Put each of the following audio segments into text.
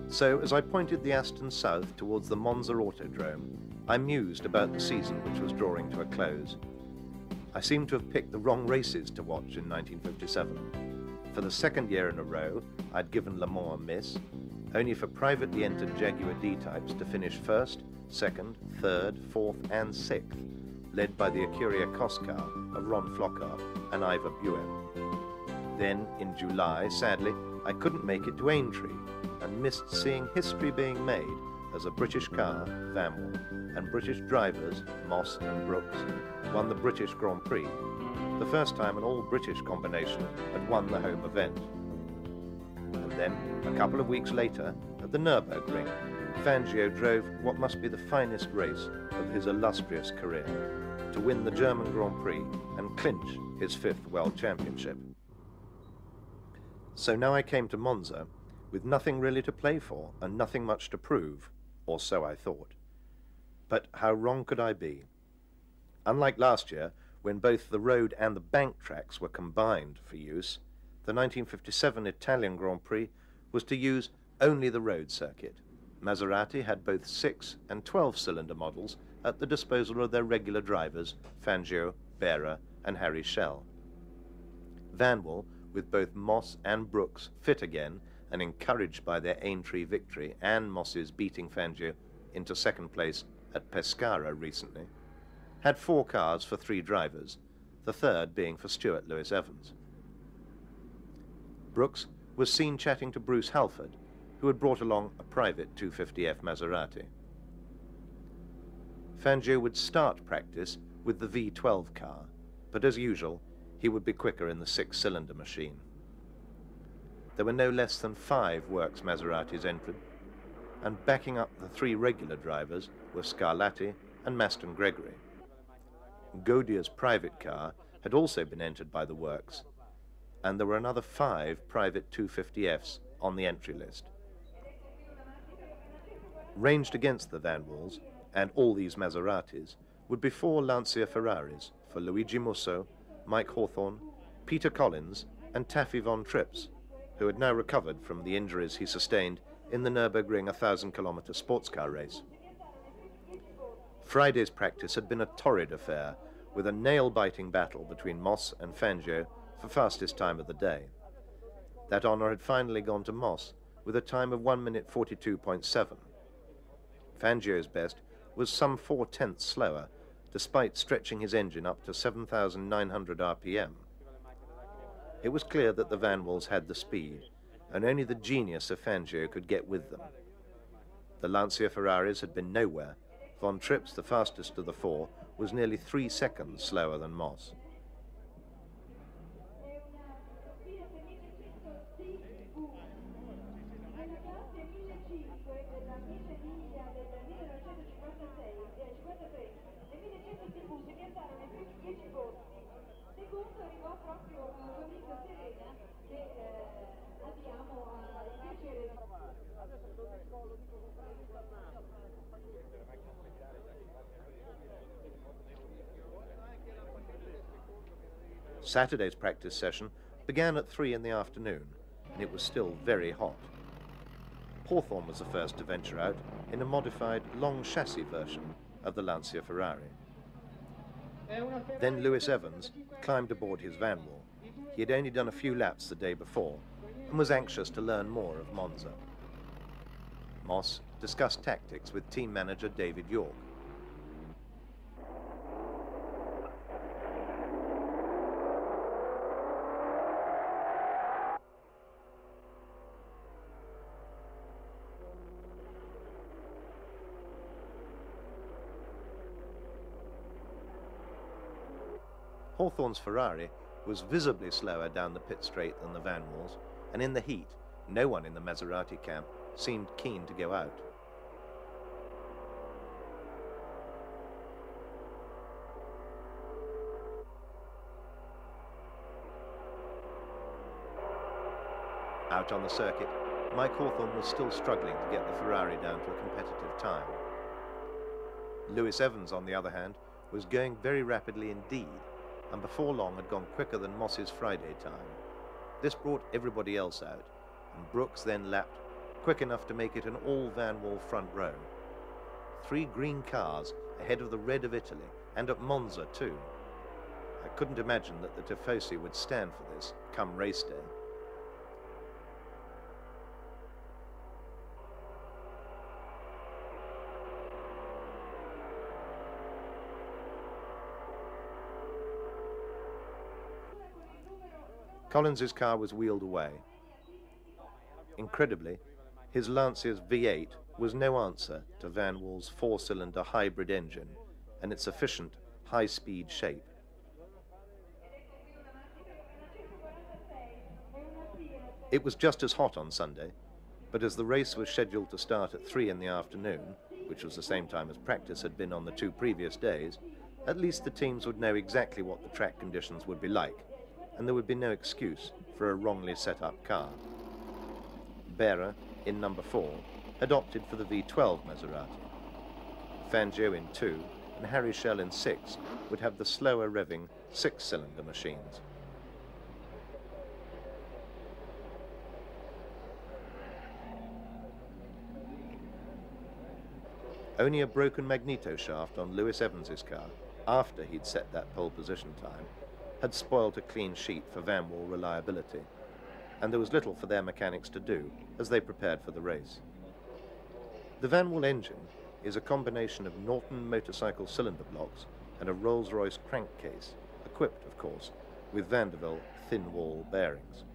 So as I pointed the Aston south towards the Monza Autodrome, I mused about the season which was drawing to a close. I seemed to have picked the wrong races to watch in 1957. For the second year in a row, I'd given Le Mans a miss, only for privately entered Jaguar D-types to finish first, second, third, fourth and sixth, led by the Acuria Cos car of Ron Flockhart and Ivor Buell. Then, in July, sadly, I couldn't make it to Aintree and missed seeing history being made as a British car, Vanwall, and British drivers, Moss and Brooks, won the British Grand Prix, the first time an all-British combination had won the home event. And then, a couple of weeks later, at the Nürburgring, Fangio drove what must be the finest race of his illustrious career, to win the German Grand Prix and clinch his fifth World Championship. So now I came to Monza with nothing really to play for and nothing much to prove, or so I thought. But how wrong could I be? Unlike last year, when both the road and the bank tracks were combined for use, the 1957 Italian Grand Prix was to use only the road circuit. Maserati had both 6 and 12-cylinder models at the disposal of their regular drivers, Fangio, Behra and Harry Schell. Vanwall, with both Moss and Brooks fit again and encouraged by their Aintree victory and Moss's beating Fangio into second place at Pescara recently, had 4 cars for 3 drivers, the third being for Stuart Lewis-Evans. Brooks was seen chatting to Bruce Halford, who had brought along a private 250F Maserati. Fangio would start practice with the V12 car, but as usual, he would be quicker in the 6-cylinder machine. There were no less than 5 Works Maseratis entered, and backing up the 3 regular drivers were Scarlatti and Maston Gregory. Godier's private car had also been entered by the Works, and there were another 5 private 250Fs on the entry list. Ranged against the Vanwalls and all these Maseratis would be 4 Lancia Ferraris for Luigi Musso, Mike Hawthorne, Peter Collins and Taffy von Trips, who had now recovered from the injuries he sustained in the Nürburgring 1,000-kilometre sports car race. Friday's practice had been a torrid affair, with a nail-biting battle between Moss and Fangio for fastest time of the day. That honour had finally gone to Moss, with a time of 1 minute 42.7. Fangio's best was some 4/10 slower, despite stretching his engine up to 7,900 RPM. It was clear that the Vanwalls had the speed, and only the genius of Fangio could get with them. The Lancia Ferraris had been nowhere. Von Trips, the fastest of the 4, was nearly 3 seconds slower than Moss. Saturday's practice session began at 3 in the afternoon, and it was still very hot. Hawthorne was the first to venture out in a modified long chassis version of the Lancia Ferrari. Then Lewis-Evans climbed aboard his Vanwall. He had only done a few laps the day before and was anxious to learn more of Monza. Moss discussed tactics with team manager David York. Hawthorne's Ferrari was visibly slower down the pit straight than the Vanwalls, and in the heat, no one in the Maserati camp seemed keen to go out. Out on the circuit, Mike Hawthorne was still struggling to get the Ferrari down to a competitive time. Lewis-Evans, on the other hand, was going very rapidly indeed, and before long had gone quicker than Moss's Friday time. This brought everybody else out, and Brooks then lapped quick enough to make it an all-Van Wall front row. 3 green cars ahead of the red of Italy, and at Monza too. I couldn't imagine that the Tifosi would stand for this come race day. Collins's car was wheeled away. Incredibly, his Lancia's V8 was no answer to Van Wall's 4-cylinder hybrid engine and its efficient, high-speed shape. It was just as hot on Sunday, but as the race was scheduled to start at 3 in the afternoon, which was the same time as practice had been on the 2 previous days, at least the teams would know exactly what the track conditions would be like, and there would be no excuse for a wrongly set up car. Berra, in number 4, had opted for the V12 Maserati. Fangio in 2 and Harry Schell in 6 would have the slower revving 6-cylinder machines. Only a broken magneto shaft on Lewis Evans's car, after he'd set that pole position time, had spoilt a clean sheet for Van Wall reliability, and there was little for their mechanics to do as they prepared for the race. The Van Wall engine is a combination of Norton motorcycle cylinder blocks and a Rolls-Royce crankcase, equipped, of course, with Vanderbilt thin-wall bearings.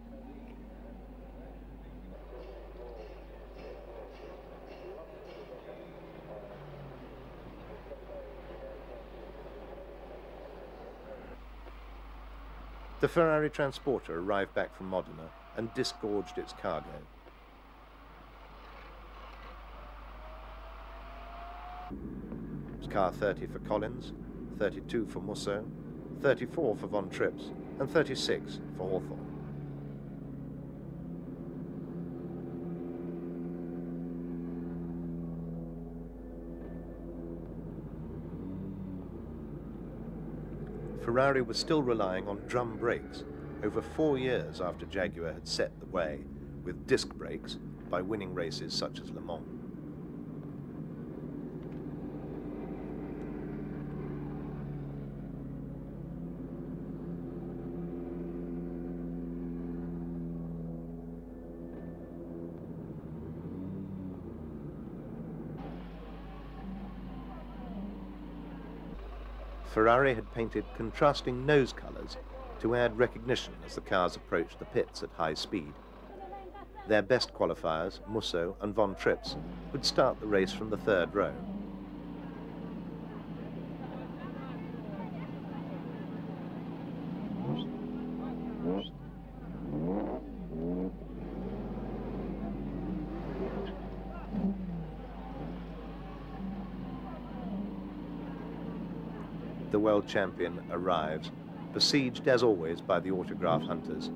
The Ferrari transporter arrived back from Modena and disgorged its cargo. It was car 30 for Collins, 32 for Musso, 34 for Von Trips, and 36 for Hawthorne. Ferrari was still relying on drum brakes over 4 years after Jaguar had set the way with disc brakes by winning races such as Le Mans. Ferrari had painted contrasting nose colours to add recognition as the cars approached the pits at high speed. Their best qualifiers, Musso and Von Trips, would start the race from the 3rd row. The world champion arrives, besieged as always by the autograph hunters,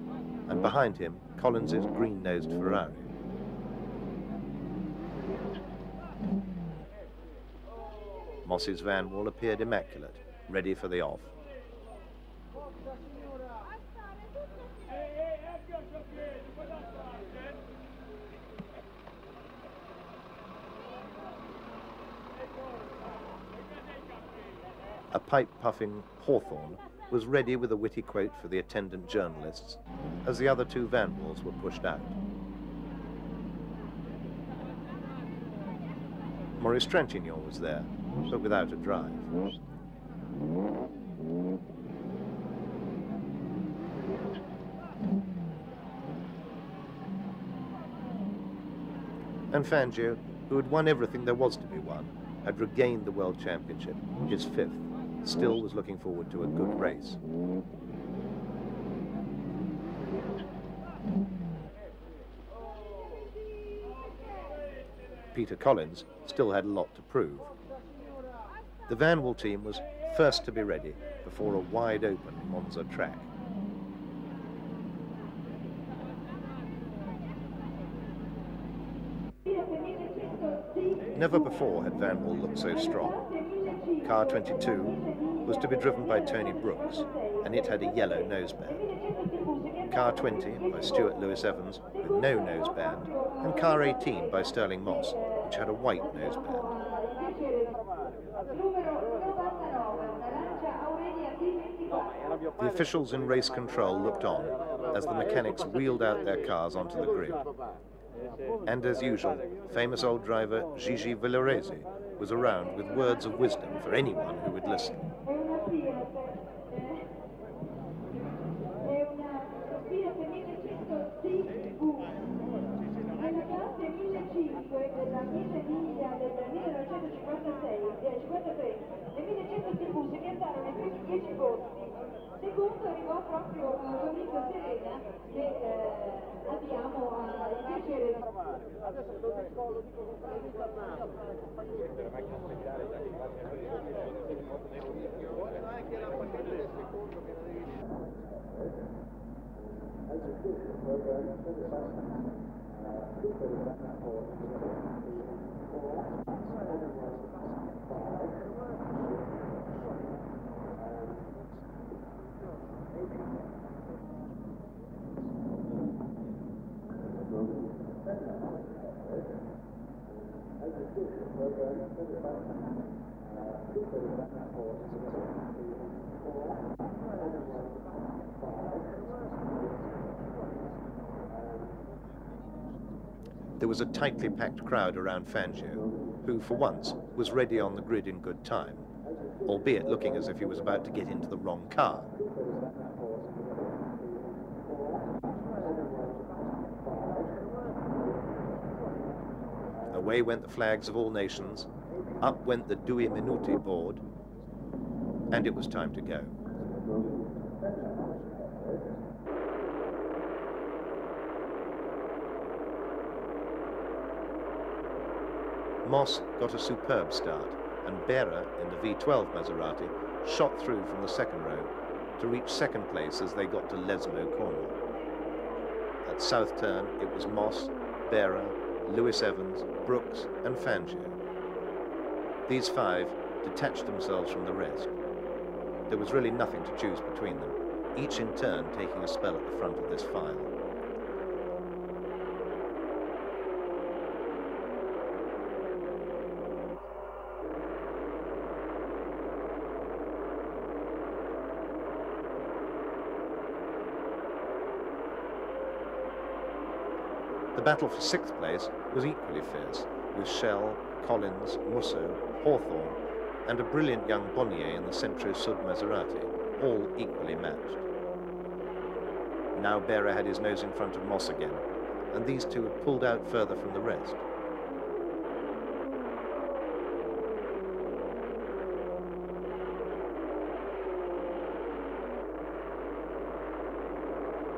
and behind him Collins's green-nosed Ferrari. Moss's Van Wall appeared immaculate, ready for the off. A pipe-puffing Hawthorne was ready with a witty quote for the attendant journalists as the other 2 Van Walls were pushed out. Maurice Trintignant was there, but without a drive. And Fangio, who had won everything there was to be won, had regained the World Championship, his 5th, still was looking forward to a good race. Peter Collins still had a lot to prove. The Van Wall team was first to be ready before a wide-open Monza track. Never before had Van Wall looked so strong. Car 22 was to be driven by Tony Brooks, and it had a yellow noseband. Car 20 by Stuart Lewis-Evans with no noseband, and Car 18 by Stirling Moss, which had a white noseband. The officials in race control looked on as the mechanics wheeled out their cars onto the grid. And as usual, famous old driver Gigi Villoresi was around with words of wisdom for anyone who would listen. There was a tightly packed crowd around Fangio, who for once was ready on the grid in good time, albeit looking as if he was about to get into the wrong car. Away went the flags of all nations, up went the Due Minuti board, and it was time to go. Moss got a superb start, and Berra in the V12 Maserati shot through from the second row to reach second place as they got to Lesmo corner. At South Turn, it was Moss, Berra, Lewis-Evans, Brooks and Fangio. These five detached themselves from the rest. There was really nothing to choose between them, each in turn taking a spell at the front of this file. The battle for sixth place was equally fierce, with Schell, Collins, Musso, Hawthorne, and a brilliant young Bonnier in the Centro Sud Maserati, all equally matched. Now Berra had his nose in front of Moss again, and these two had pulled out further from the rest.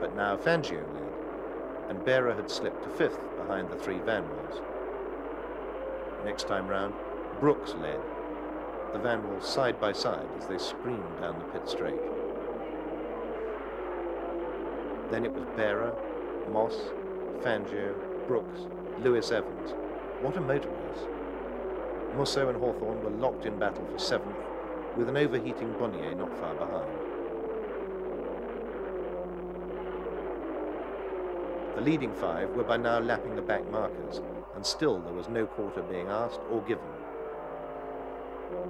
But now Fangio led, and Berra had slipped to fifth behind the three Vanwalls. Next time round, Brooks led, the Vanwalls side by side as they screamed down the pit straight. Then it was Berra, Moss, Fangio, Brooks, Lewis-Evans. What a motor race. Musso and Hawthorne were locked in battle for seventh, with an overheating Bonnier not far behind. The leading five were by now lapping the back markers, and still there was no quarter being asked or given.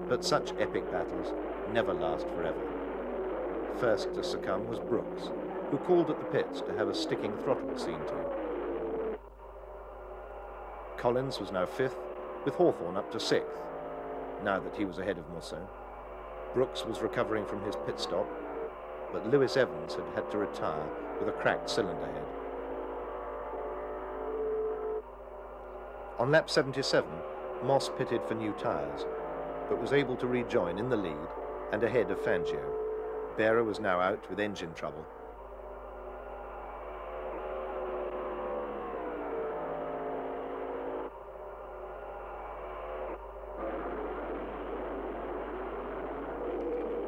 But such epic battles never last forever. First to succumb was Brooks, who called at the pits to have a sticking throttle seen to. Collins was now fifth, with Hawthorne up to sixth, now that he was ahead of Musso. Brooks was recovering from his pit stop, but Lewis-Evans had had to retire with a cracked cylinder head. On lap 77, Moss pitted for new tyres, but was able to rejoin in the lead and ahead of Fangio. Berra was now out with engine trouble.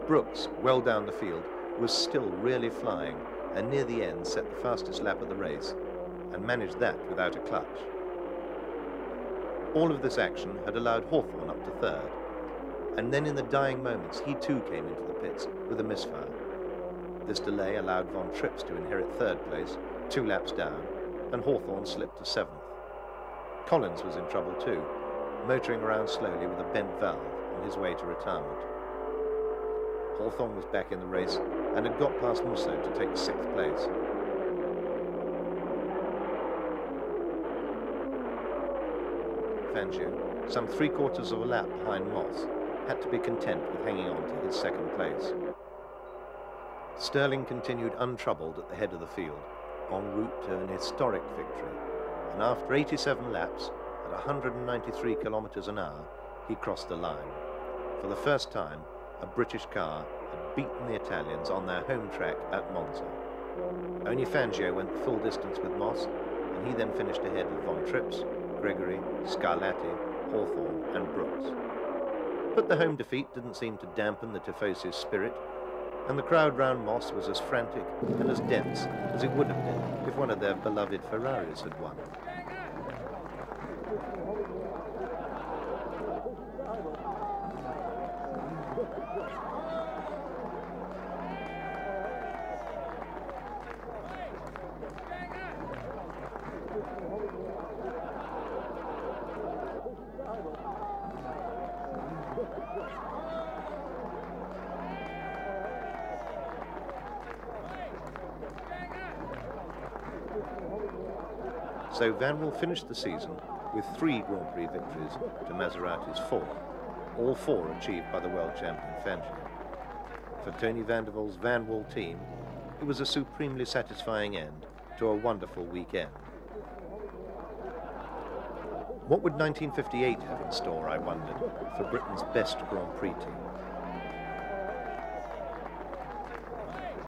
Brooks, well down the field, was still really flying, and near the end set the fastest lap of the race, and managed that without a clutch. All of this action had allowed Hawthorne up to third, and then in the dying moments he too came into the pits with a misfire. This delay allowed Von Trips to inherit third place, 2 laps down, and Hawthorne slipped to 7th. Collins was in trouble too, motoring around slowly with a bent valve on his way to retirement. Hawthorne was back in the race and had got past Musso to take 6th place. Fangio, some 3/4 of a lap behind Moss, had to be content with hanging on to his 2nd place. Sterling continued untroubled at the head of the field, en route to an historic victory, and after 87 laps, at 193 kilometers an hour, he crossed the line. For the first time, a British car had beaten the Italians on their home track at Monza. Only Fangio went the full distance with Moss, and he then finished ahead of Von Trips, Gregory, Scarlatti, Hawthorne and Brooks. But the home defeat didn't seem to dampen the Tifosi's spirit, and the crowd round Moss was as frantic and as dense as it would have been if one of their beloved Ferraris had won. So Vanwell finished the season with 3 Grand Prix victories to Maserati's 4, all 4 achieved by the world champion Fangio. For Tony Vandervelde's Vanwell team, it was a supremely satisfying end to a wonderful weekend. What would 1958 have in store, I wondered, for Britain's best Grand Prix team?